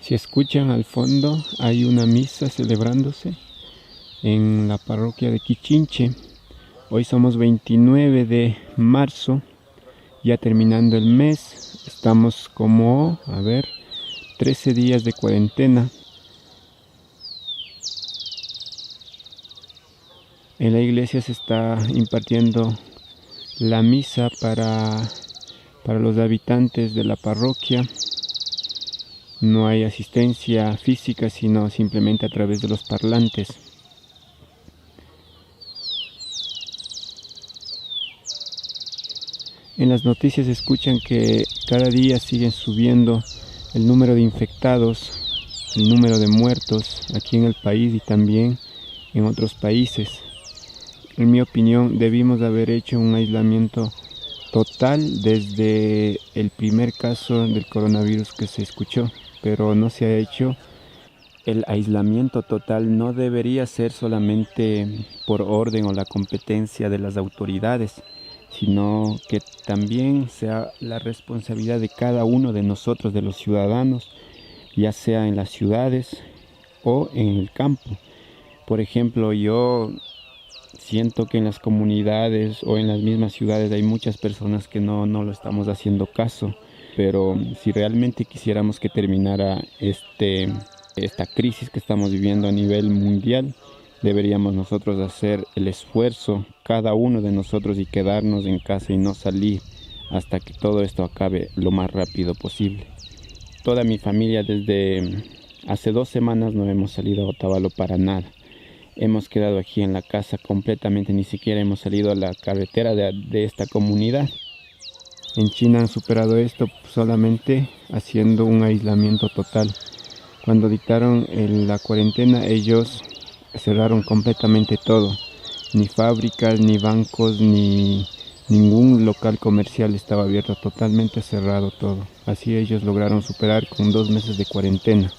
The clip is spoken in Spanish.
Si escuchan al fondo, hay una misa celebrándose en la parroquia de Quichinche. Hoy somos 29 de marzo, ya terminando el mes. Estamos como, 13 días de cuarentena. En la iglesia se está impartiendo la misa para los habitantes de la parroquia. No hay asistencia física, sino simplemente a través de los parlantes. En las noticias escuchan que cada día siguen subiendo el número de infectados, el número de muertos aquí en el país y también en otros países. En mi opinión, debimos haber hecho un aislamiento total desde el primer caso del coronavirus que se escuchó, pero no se ha hecho. El aislamiento total no debería ser solamente por orden o la competencia de las autoridades, sino que también sea la responsabilidad de cada uno de nosotros, de los ciudadanos, ya sea en las ciudades o en el campo. Por ejemplo, yo siento que en las comunidades o en las mismas ciudades hay muchas personas que no lo estamos haciendo caso, pero si realmente quisiéramos que terminara esta crisis que estamos viviendo a nivel mundial, deberíamos nosotros hacer el esfuerzo, cada uno de nosotros, y quedarnos en casa y no salir hasta que todo esto acabe lo más rápido posible. Toda mi familia desde hace 2 semanas no hemos salido a Otavalo para nada. Hemos quedado aquí en la casa completamente, ni siquiera hemos salido a la carretera de esta comunidad. En China han superado esto solamente haciendo un aislamiento total. Cuando dictaron la cuarentena, ellos cerraron completamente todo. Ni fábricas, ni bancos, ni ningún local comercial estaba abierto, totalmente cerrado todo. Así ellos lograron superar con 2 meses de cuarentena.